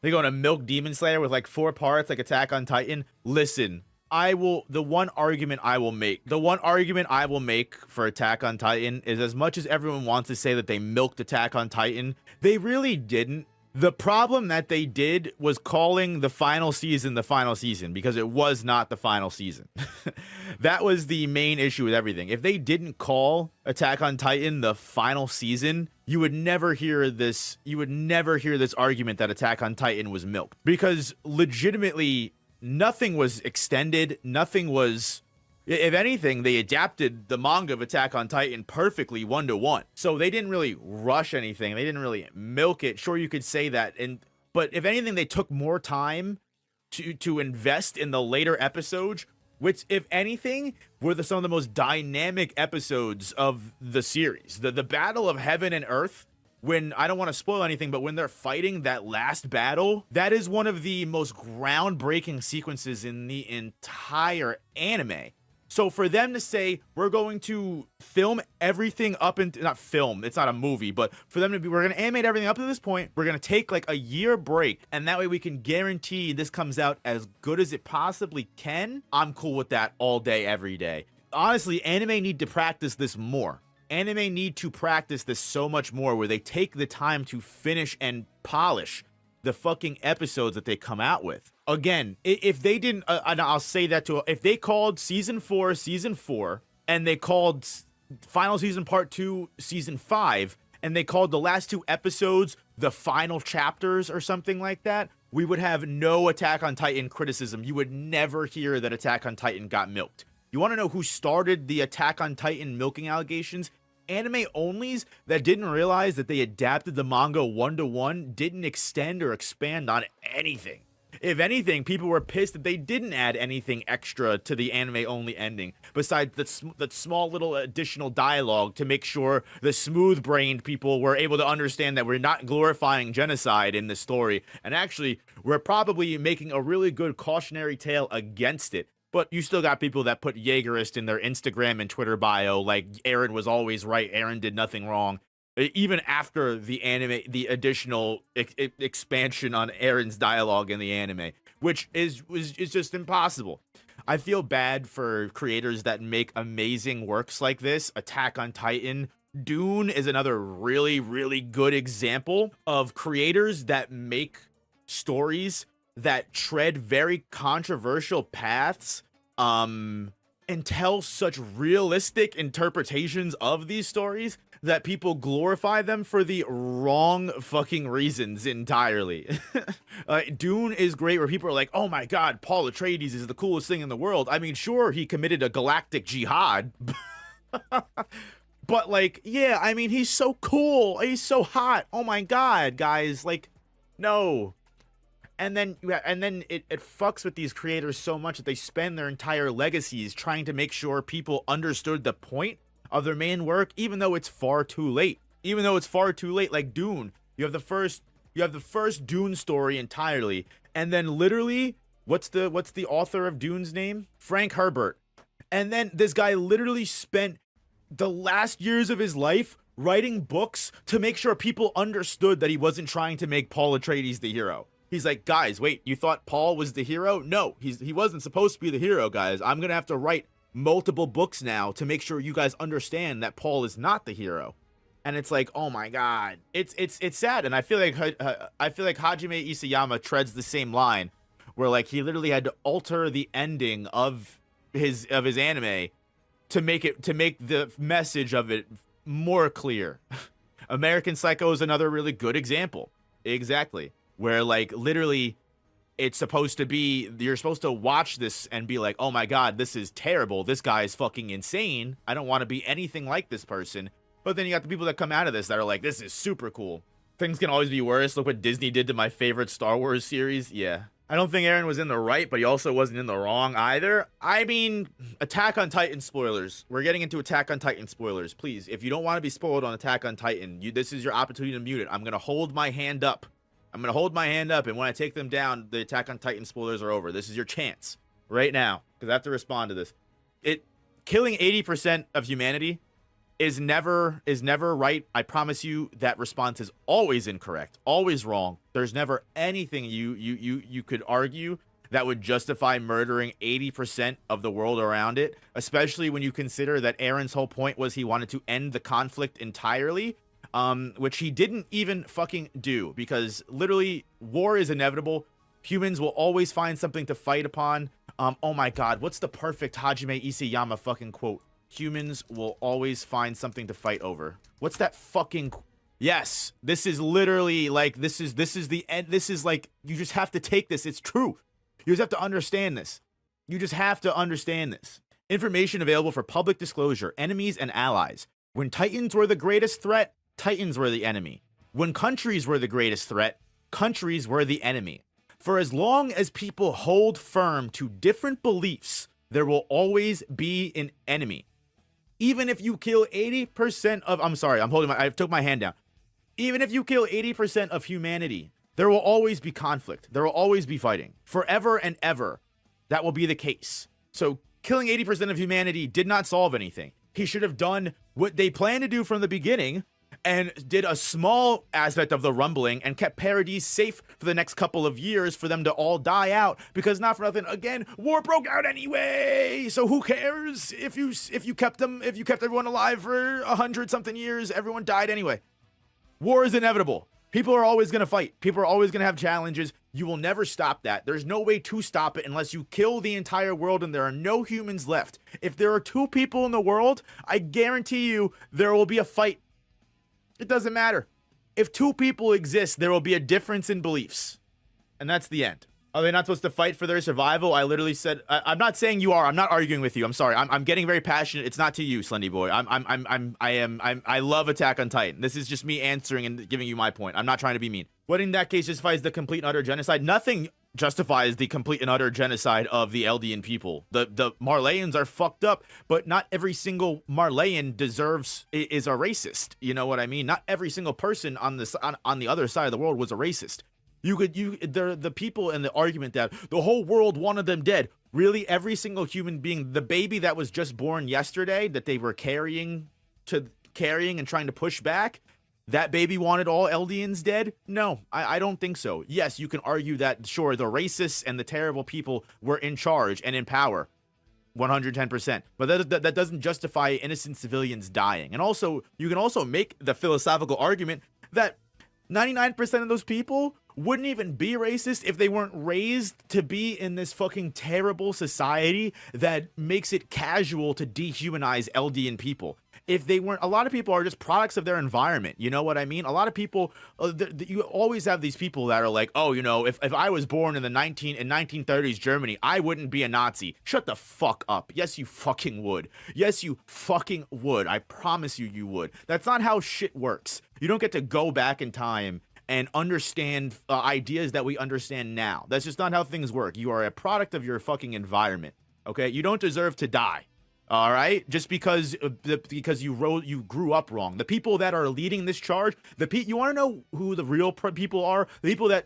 They're going to milk Demon Slayer with like 4 parts, like Attack on Titan. Listen, the one argument I will make, for Attack on Titan is, as much as everyone wants to say that they milked Attack on Titan, they really didn't. The problem that they did was calling the final season because it was not the final season. That was the main issue with everything. If they didn't call Attack on Titan the final season, you would never hear this argument that Attack on Titan was milked, because legitimately nothing was extended, nothing was. If anything, they adapted the manga of Attack on Titan perfectly 1-to-1. So they didn't really rush anything. They didn't really milk it. Sure, you could say that. But if anything, they took more time to invest in the later episodes, which, if anything, were some of the most dynamic episodes of the series. The Battle of Heaven and Earth, when, I don't want to spoil anything, but when they're fighting that last battle, that is one of the most groundbreaking sequences in the entire anime. So for them to say, we're going to film everything up into, not film, it's not a movie, but for them to be, we're going to animate everything up to this point, we're going to take like a year break, and that way we can guarantee this comes out as good as it possibly can, I'm cool with that all day, every day. Honestly, anime need to practice this more. Anime need to practice this so much more, where they take the time to finish and polish the fucking episodes that they come out with. Again, if they didn't, and I'll say that too, if they called season 4, and they called final season part 2, season 5, and they called the last 2 episodes the final chapters or something like that, we would have no Attack on Titan criticism. You would never hear that Attack on Titan got milked. You want to know who started the Attack on Titan milking allegations? Anime onlys that didn't realize that they adapted the manga 1-to-1, didn't extend or expand on anything. If anything, people were pissed that they didn't add anything extra to the anime only ending, besides that small little additional dialogue to make sure the smooth brained people were able to understand that we're not glorifying genocide in the story, and actually we're probably making a really good cautionary tale against it. But you still got people that put Jaegerist in their Instagram and Twitter bio, like Eren was always right, Eren did nothing wrong. Even after the additional expansion on Eren's dialogue in the anime, which is just impossible. I feel bad for creators that make amazing works like this. Attack on Titan, Dune is another really, really good example of creators that make stories that tread very controversial paths, and tell such realistic interpretations of these stories that people glorify them for the wrong fucking reasons entirely. Dune is great, where people are like, oh my god, Paul Atreides is the coolest thing in the world. I mean, sure, he committed a galactic jihad, but like, yeah, I mean, he's so cool, he's so hot, oh my god, guys, like, no. And then it fucks with these creators so much that they spend their entire legacies trying to make sure people understood the point of their main work, even though it's far too late. Like Dune, you have the first Dune story entirely, and then literally, what's the author of Dune's name? Frank Herbert. And then this guy literally spent the last years of his life writing books to make sure people understood that he wasn't trying to make Paul Atreides the hero. He's like, guys, wait, you thought Paul was the hero? No, he wasn't supposed to be the hero, guys. I'm gonna have to write multiple books now to make sure you guys understand that Paul is not the hero. And it's like, oh my god, it's sad. And I feel like Hajime Isayama treads the same line, where like he literally had to alter the ending of his anime to make the message of it more clear. American Psycho is another really good example. Exactly. Where like literally it's supposed to be, you're supposed to watch this and be like, oh my god, this is terrible, this guy is fucking insane, I don't want to be anything like this person. But then you got the people that come out of this that are like, this is super cool, things can always be worse, look what Disney did to my favorite Star Wars series. Yeah, I don't think Eren was in the right, but he also wasn't in the wrong either. I mean, Attack on Titan spoilers. We're getting into Attack on Titan spoilers. Please, if you don't want to be spoiled on Attack on Titan, this is your opportunity to mute it. I'm gonna hold my hand up, and when I take them down, the Attack on Titan spoilers are over. This is your chance right now, because I have to respond to this. Killing 80% of humanity is never right. I promise you that response is always incorrect, always wrong. There's never anything you could argue that would justify murdering 80% of the world around it, especially when you consider that Aaron's whole point was he wanted to end the conflict entirely, which he didn't even fucking do, because literally war is inevitable. Humans will always find something to fight upon. Oh my god, what's the perfect Hajime Isayama fucking quote? Humans will always find something to fight over. What's that fucking... Yes, this is literally like, this is the end. This is like, you just have to take this. It's true. You just have to understand this. You just have to understand this. Information available for public disclosure, enemies and allies. When Titans were the greatest threat, Titans were the enemy. When countries were the greatest threat, countries were the enemy. For as long as people hold firm to different beliefs, there will always be an enemy. Even if you kill 80% of... I'm sorry, I took my hand down. Even if you kill 80% of humanity, there will always be conflict. There will always be fighting. Forever and ever, that will be the case. So killing 80% of humanity did not solve anything. He should have done what they planned to do from the beginning and did a small aspect of the rumbling and kept Paradis safe for the next couple of years for them to all die out, because not for nothing, again, war broke out anyway. So who cares if you kept everyone alive for 100-something years? Everyone died anyway. War is inevitable. People are always going to fight. People are always going to have challenges. You will never stop that. There's no way to stop it unless you kill the entire world and there are no humans left. If there are 2 people in the world, I guarantee you there will be a fight. It doesn't matter. If 2 people exist, there will be a difference in beliefs. And that's the end. Are they not supposed to fight for their survival? I literally said, I'm not saying you are. I'm not arguing with you. I'm sorry. I'm getting very passionate. It's not to you, Slendy Boy. I love Attack on Titan. This is just me answering and giving you my point. I'm not trying to be mean. What in that case justifies the complete and utter genocide? Nothing justifies the complete and utter genocide of the Eldian people. The Marleyans are fucked up, but not every single Marleyan is a racist. You know what I mean? Not every single person on the other side of the world was a racist. The people in the argument that the whole world wanted them dead. Really, every single human being, the baby that was just born yesterday that they were carrying and trying to push back, that baby wanted all Eldians dead? No, I don't think so. Yes, you can argue that, sure, the racists and the terrible people were in charge and in power, 110%. But that doesn't justify innocent civilians dying. And also, you can also make the philosophical argument that 99% of those people wouldn't even be racist if they weren't raised to be in this fucking terrible society that makes it casual to dehumanize Eldian people. If they weren't, a lot of people are just products of their environment. You know what I mean? A lot of people, you always have these people that are like, oh, you know, if I was born in 1930s Germany, I wouldn't be a Nazi. Shut the fuck up. Yes, you fucking would. Yes, you fucking would. I promise you would. That's not how shit works. You don't get to go back in time and understand ideas that we understand now. That's just not how things work. You are a product of your fucking environment. Okay? You don't deserve to die. All right, just because you grew up wrong. The people that are leading this charge, you want to know who the real people are? The people that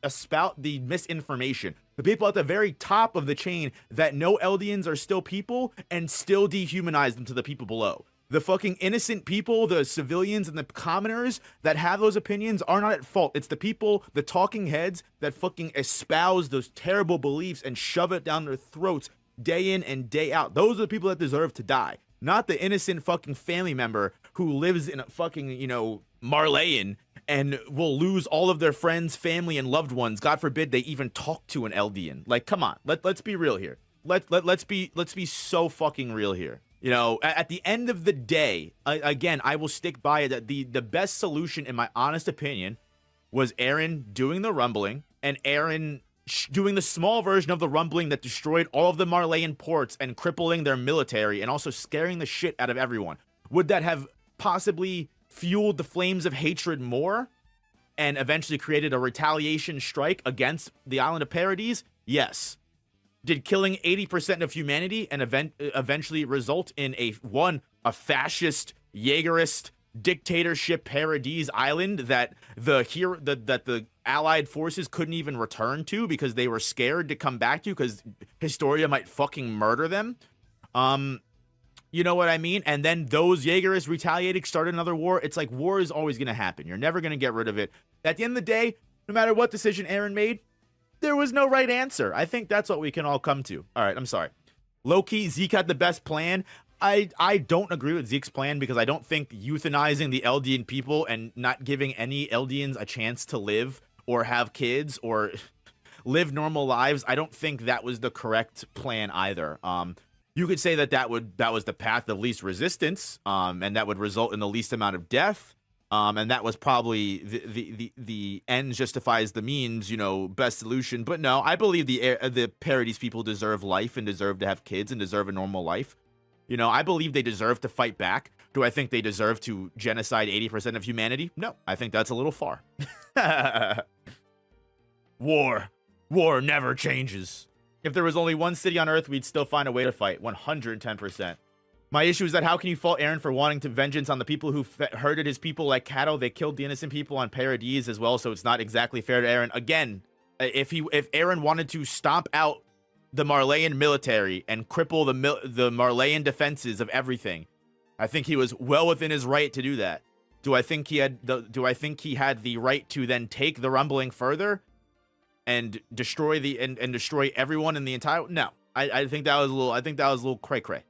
espout the misinformation. The people at the very top of the chain that know Eldians are still people and still dehumanize them to the people below. The fucking innocent people, the civilians and the commoners that have those opinions are not at fault. It's the people, the talking heads that fucking espouse those terrible beliefs and shove it down their throats day in and day out. Those are the people that deserve to die, not the innocent fucking family member who lives in a fucking, you know, Marleyan and will lose all of their friends, family, and loved ones. God forbid they even talk to an Eldian. Like, come on, let's be real here. Let's be so fucking real here. You know, at the end of the day, again, I will stick by it that the best solution, in my honest opinion, was Eren doing the rumbling and Eren doing the small version of the rumbling that destroyed all of the Marleyan ports and crippling their military and also scaring the shit out of everyone. Would that have possibly fueled the flames of hatred more and eventually created a retaliation strike against the island of Paradis? Yes. Did killing 80% of humanity and eventually result in a fascist, Jaegerist dictatorship Paradis island that the allied forces couldn't even return to because they were scared to come back to because Historia might fucking murder them? You know what I mean? And then those Jaegerists retaliating, started another war. It's like war is always going to happen. You're never going to get rid of it. At the end of the day, no matter what decision Eren made, there was no right answer. I think that's what we can all come to. All right, I'm sorry. Low-key, Zeke had the best plan. I don't agree with Zeke's plan because I don't think euthanizing the Eldian people and not giving any Eldians a chance to live or have kids or live normal lives, I don't think that was the correct plan either. You could say that was the path of least resistance, and that would result in the least amount of death. And that was probably the ends justifies the means, you know, best solution. But no, I believe the Paradise people deserve life and deserve to have kids and deserve a normal life. You know, I believe they deserve to fight back. Do I think they deserve to genocide 80% of humanity? No, I think that's a little far. War never changes. If there was only one city on Earth, we'd still find a way to fight. 110%. My issue is that how can you fault Eren for wanting to vengeance on the people who herded his people like cattle? They killed the innocent people on Paradise as well, so it's not exactly fair to Eren. Again, if Eren wanted to stomp out the Marleyan military and cripple the Marleyan defenses of everything, I think he was well within his right to do that. Do I think he had the right to then take the rumbling further and destroy destroy everyone in the entire? No, I think that was a little cray cray.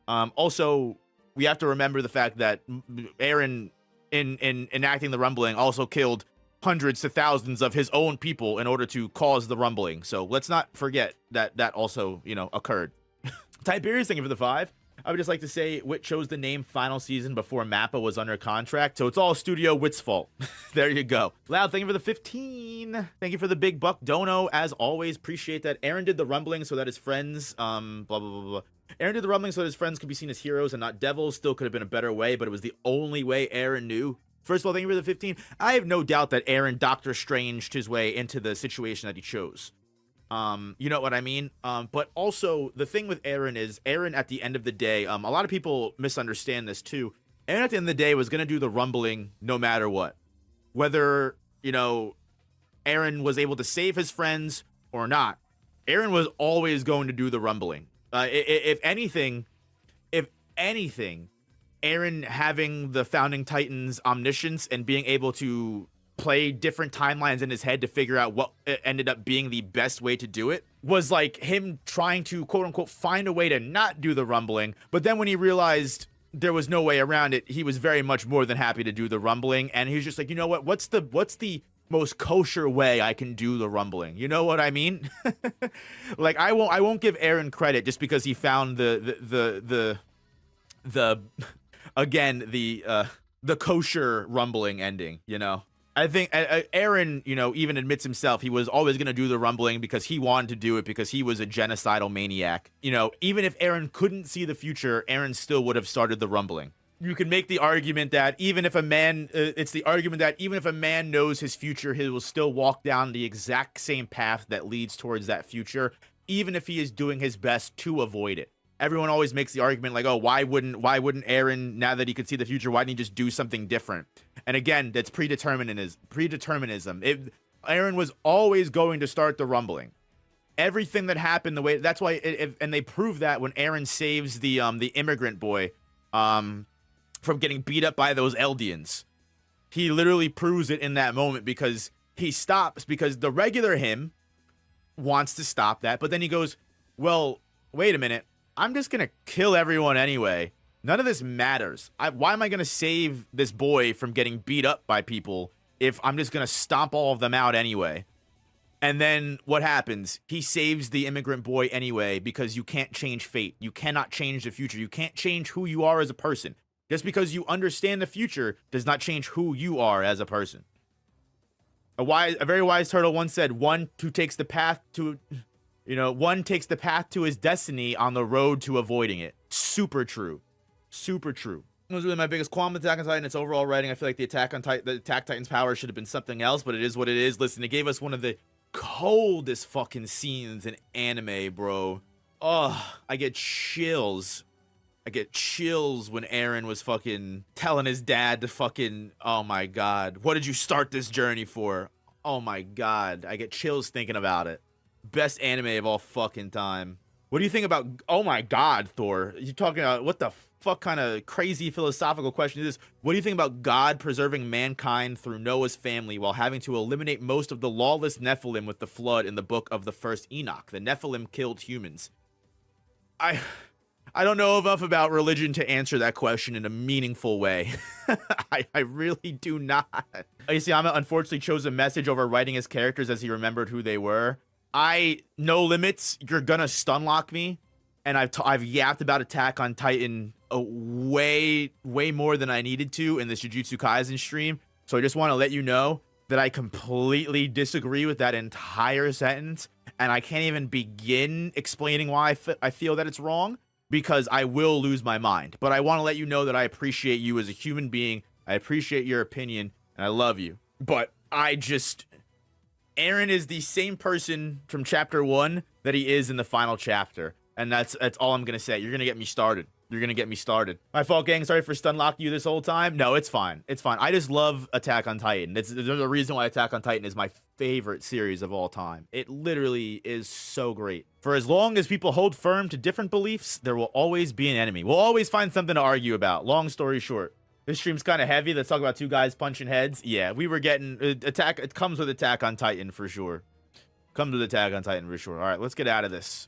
Also, we have to remember the fact that Eren, in enacting the rumbling, also killed hundreds to thousands of his own people in order to cause the rumbling. So let's not forget that also, you know, occurred. Tiberius, thank you for the 5. I would just like to say Wit chose the name Final Season before Mappa was under contract, so it's all Studio Wit's fault. There you go. Loud, thank you for the 15. Thank you for the big buck. Dono, as always, appreciate that. Eren did the rumbling so that his friends, blah, blah, blah, blah. Eren did the rumbling so that his friends could be seen as heroes and not devils. Still could have been a better way, but it was the only way Eren knew. First of all, thank you for the 15. I have no doubt that Eren Doctor Stranged his way into the situation that he chose. You know what I mean? But also, the thing with Eren is, Eren at the end of the day, a lot of people misunderstand this too. Eren at the end of the day was going to do the rumbling no matter what. Whether, you know, Eren was able to save his friends or not, Eren was always going to do the rumbling. If anything, Eren having the Founding Titans omniscience and being able to play different timelines in his head to figure out what ended up being the best way to do it was like him trying to quote unquote find a way to not do the rumbling. But then when he realized there was no way around it, he was very much more than happy to do the rumbling. And he was just like, you know what? What's the most kosher way I can do the rumbling? You know what I mean? Like I won't give Eren credit just because he found the kosher rumbling ending, you know. I think Eren, you know, even admits himself he was always going to do the rumbling because he wanted to do it because he was a genocidal maniac. You know, even if Eren couldn't see the future, Eren still would have started the rumbling. You can make the argument that even if a man, knows his future, he will still walk down the exact same path that leads towards that future, even if he is doing his best to avoid it. Everyone always makes the argument like, oh, why wouldn't Eren, now that he could see the future, why didn't he just do something different? And again, that's predeterminism. Eren was always going to start the rumbling. Everything that happened the way, that's why, and they prove that when Eren saves the immigrant boy from getting beat up by those Eldians. He literally proves it in that moment because he stops, because the regular him wants to stop that, but then he goes, well, wait a minute. I'm just going to kill everyone anyway. None of this matters. Why am I going to save this boy from getting beat up by people if I'm just going to stomp all of them out anyway? And then what happens? He saves the immigrant boy anyway because you can't change fate. You cannot change the future. You can't change who you are as a person. Just because you understand the future does not change who you are as a person. A very wise turtle once said, one takes the path to his destiny on the road to avoiding it. Super true. Super true. It was really my biggest qualm with Attack on Titan. Its overall writing, I feel like the Attack Titan's power should have been something else, but it is what it is. Listen, it gave us one of the coldest fucking scenes in anime, bro. Oh, I get chills. When Eren was fucking telling his dad to fucking, oh my god, what did you start this journey for? Oh my god, I get chills thinking about it. Best anime of all fucking time. What do you think about? Oh my God, Thor! You talking about what the fuck kind of crazy philosophical question is this? What do you think about God preserving mankind through Noah's family while having to eliminate most of the lawless Nephilim with the flood in the book of the first Enoch? The Nephilim killed humans. I don't know enough about religion to answer that question in a meaningful way. I really do not. Isayama unfortunately chose a message over writing his characters as he remembered who they were. No limits. You're gonna stun lock me, and I've yapped about Attack on Titan way more than I needed to in this Jujutsu Kaisen stream. So I just want to let you know that I completely disagree with that entire sentence, and I can't even begin explaining why I feel that it's wrong, because I will lose my mind. But I want to let you know that I appreciate you as a human being. I appreciate your opinion, and I love you. But Eren is the same person from chapter 1 that he is in the final chapter. And that's all I'm going to say. You're going to get me started. You're going to get me started. My fault, gang. Sorry for stun locking you this whole time. No, it's fine. It's fine. I just love Attack on Titan. There's a reason why Attack on Titan is my favorite series of all time. It literally is so great. For as long as people hold firm to different beliefs, there will always be an enemy. We'll always find something to argue about. Long story short. This stream's kind of heavy. Let's talk about two guys punching heads. Yeah, we were getting Attack. It comes with Attack on Titan for sure. Comes with Attack on Titan for sure. All right, let's get out of this.